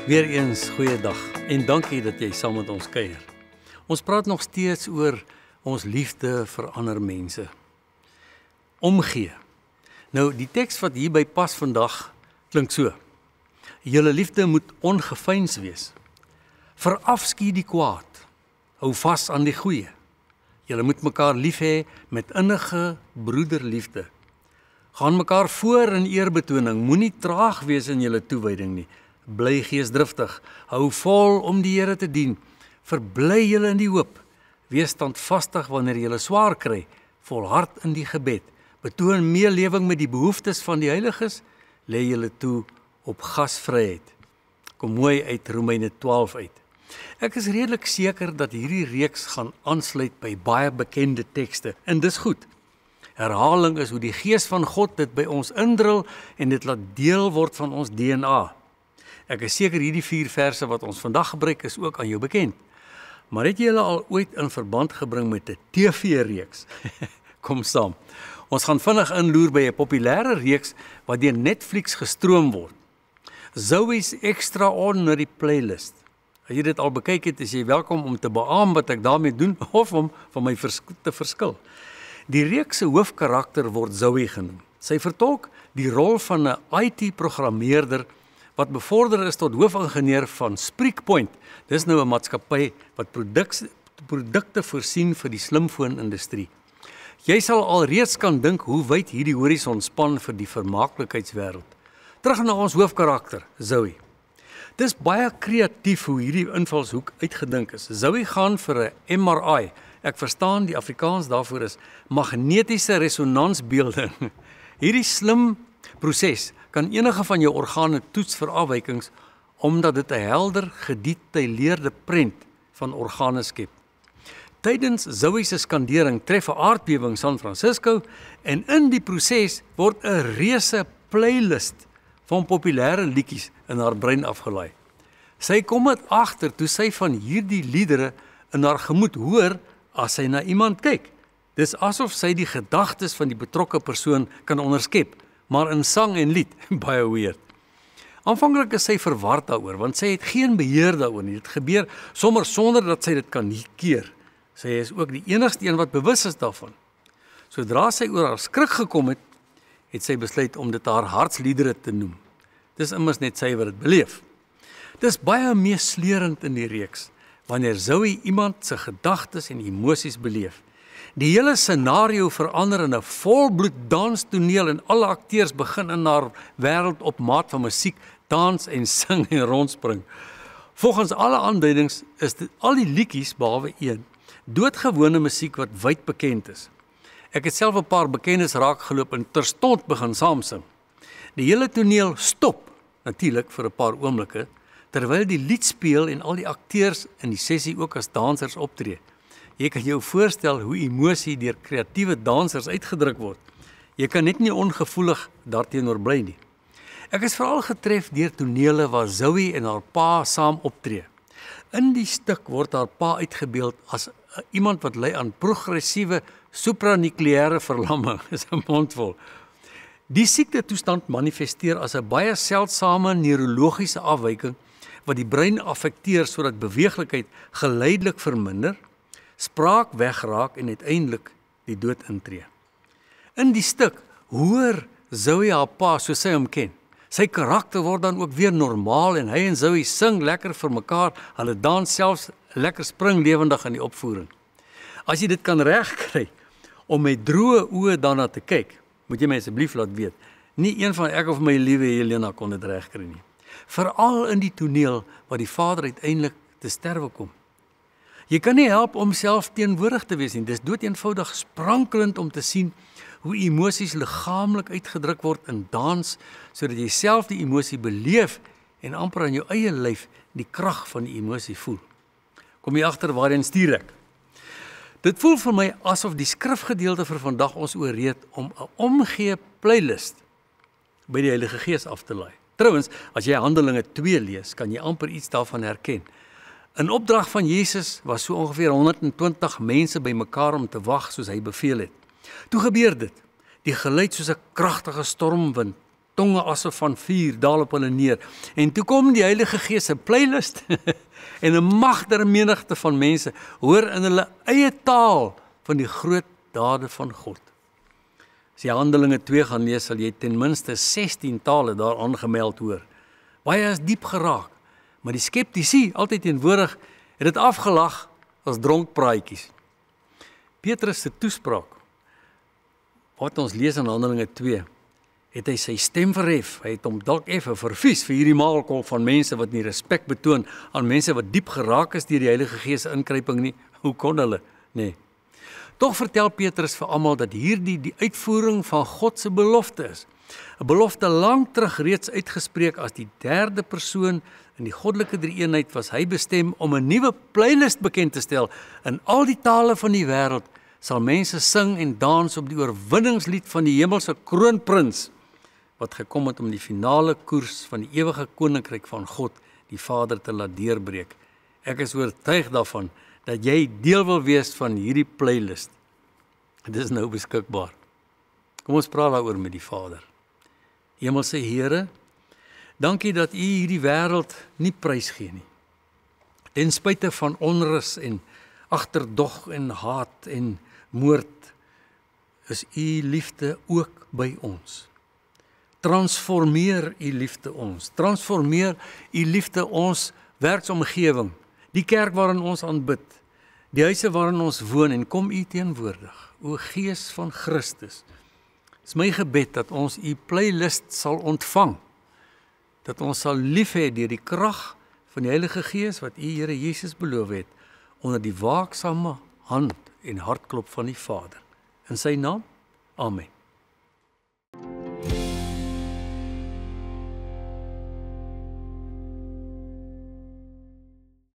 Weereens goeiedag en dankie dat jy saam met ons kuier. Ons praat nog steeds oor ons liefde vir ander mense. Omgee. Nou die teks wat hierby pas vandag klink so. Julle liefde moet ongeveins wees. Verafskiet die kwaad. Hou vas aan die goeie. Julle moet mekaar lief hê met innige broederliefde. Gaan mekaar voor in eerbetoning, moenie traag wees in julle toewyding nie. Bly geesdriftig, hou vol om die Here te dien. Verbly julle in die hoop. Wees standvastig wanneer julle swaar kry, volhard in die gebed. Betoon meelewing met die behoeftes van die heiliges, lê julle toe op gasvryheid. Kom mooi uit Romeine 12 uit. Ek is redelik seker dat hierdie reeks gaan aansluit by baie bekende tekste, en dis goed. Herhaling is hoe die Gees van God dit by ons indrul en dit laat deel word van ons DNA. Ek is seker hierdie 4 verse wat ons vandag gebruik is ook aan jou bekend. Maar het jy hulle al ooit in verband gebring met 'n TV-reeks? Kom saam. Ons gaan vinnig inloer by 'n populêre reeks wat deur Netflix gestroom word. Zoe's Extraordinary Playlist. As jy dit al bekyk het, is jy welkom om te beamoen wat ek daarmee doen of om van my te verskil. Die reeks se hoofkarakter word Zoe genoem. Sy vertolk die rol van 'n IT-programmeerder wat bevorder is tot hoofingenieur van Spreekpoint. Dis nou 'n maatskappy wat produkte voorsien vir die slimfoon-industrie. Jy sal alreeds kan dink hoe wyd hierdie horison span vir die vermaaklikheidswêreld. Terug na ons hoofkarakter, Zoe. Dis baie kreatief hoe hierdie invalshoek uitgedink is. Zoe gaan vir 'n MRI. Ek verstaan die Afrikaans daarvoor is magnetiese resonansbeelding. Hierdie slim proses kan enige van jou organe toets vir afwykings, omdat dit 'n helder, gedetailleerde prent van organe skep. Tydens Zoe se skandering tref 'n aardbewing San Francisco en in die proses word 'n reuse playlist van populêre liedjies in haar brein afgelaai. Sy kom dit agter toe sy van hierdie liedere in haar gemoed hoor as sy na iemand kyk. Dis asof sy die gedagtes van die betrokke persoon kan onderskep, maar in sang en lied, baie weird. Aanvanklik is sy verward daaroor, want sy het geen beheer daaroor nie. Dit gebeur sommer sonder dat sy dit kan keer. Sy is ook die enigste een wat bewus is daarvan. Sodra sy oor haar skrik gekom het, het sy besluit om dit haar hartsliedere te noem. Dis immers net sy wat dit beleef. Dis baie meesleurend in die reeks, wanneer Zoe iemand se gedagtes en emosies beleef. Die hele scenario verander in 'n volbloed danstoneel en alle akteurs begin in haar wêreld op maat van musiek, dans en sing en rondspring. Volgens alle aanduidings is dit al die liedjies behalwe een doodgewone musiek wat wyd bekend is. Ek het self 'n paar bekendes raakgeloop en terstond begin saamsing. Die hele toneel stop natuurlik vir 'n paar oomblikke terwyl die lied speel en al die akteurs in die sessie ook as dansers optree. Jy kan jou voorstel hoe emosie deur kreatiewe dansers uitgedruk word. Jy kan net nie ongevoelig daarteenoor bly nie. Ek is veral getref deur tonele waar Zoe en haar pa saam optree. In die stuk word haar pa uitgebeeld as iemand wat ly aan progressiewe supranukleêre verlamming, is 'n mondvol. Die siektetoestand manifesteer as 'n baie seldsame neurologiese afwyking wat die brein affekteer sodat beweeglikheid geleidelik verminder, spraak wegraak en uiteindelik die dood intree. In die stuk hoor Zoe haar pa soos sy hom ken. Sy karakter word dan ook weer normaal en hy en Zoe sing lekker vir mekaar, hulle dans selfs lekker springlewendig in die opvoering. As jy dit kan regkry om met droë oë daarna te kyk, moet jy my asseblief laat weet, nie een van ek of my liewe Helena kon dit regkry nie. Veral in die toneel waar die vader uiteindelik te sterwe kom. Jy kan nie help om self teenwoordig te wees nie. Dis doeteenvoudig sprankelend om te sien hoe emosies liggaamlik uitgedruk word in dans, sodat jy self die emosie beleef en amper aan jou eie lyf die krag van die emosie voel. Kom jy agter waarheen stuur ek? Dit voel vir my asof die skrifgedeelte vir vandag ons ooreed om 'n omgee playlist by die Heilige Gees af te laai. Trouwens, as jy Handelinge 2 lees, kan jy amper iets daarvan herken. In opdrag van Jesus was so ongeveer 120 mense bymekaar om te wag soos hy beveel het. Toe gebeur dit. Die geluid soos 'n kragtige stormwind tonge asof van vuur daal op hulle neer. En toe kom die Heilige Gees se playlist en 'n magtige menigte van mense hoor in hulle eie taal van die groot dade van God. As jy Handelinge 2 gaan lees, sal jy ten minste 16 tale daar aangemeld hoor. Baie is diep geraak, maar die skeptici, altyd teenwoordig, het dit afgelag as dronkpraatjies. Petrus se toespraak, wat ons lees in Handelinge 2, het hy sy stem verhef. Hy het hom dalk effe vervies vir hierdie maalkolk van mense wat nie respek betoon aan mense wat diep geraak is deur die Heilige Gees se ingryping nie. Hoe kon hulle? Nee. Tog vertel Petrus vir almal dat hierdie die uitvoering van God se belofte is. 'n Belofte lank terug reeds uitgespreek as die derde persoon in die goddelike drie-eenheid was hy bestem om 'n nuwe playlist bekend te stel. In al die tale van die wêreld sal mense sing en dans op die oorwinningslied van die hemelse kroonprins wat gekom het om die finale koers van die ewige koninkryk van God, die Vader, te laat deurbreek. Ek is oortuig daarvan dat jy deel wil wees van hierdie playlist. Dit is nou beskikbaar. Kom ons praat daaroor met die Vader. Hemelse Here, dankie dat U hierdie wêreld nie prysgee nie. Ten spyte van onrus en agterdog en haat en moord, is U liefde ook by ons. Transformeer U liefde ons. Transformeer U liefde ons werksomgewing, die kerk waarin ons aanbid, die huise waarin ons woon, en kom U teenwoordig. O Gees van Christus, is my gebed dat ons U playlist sal ontvang, dat ons sal lief hê deur die krag van die Heilige Gees wat U Here Jesus beloof het, onder die waaksame hand en hartklop van die Vader. In sy naam, amen.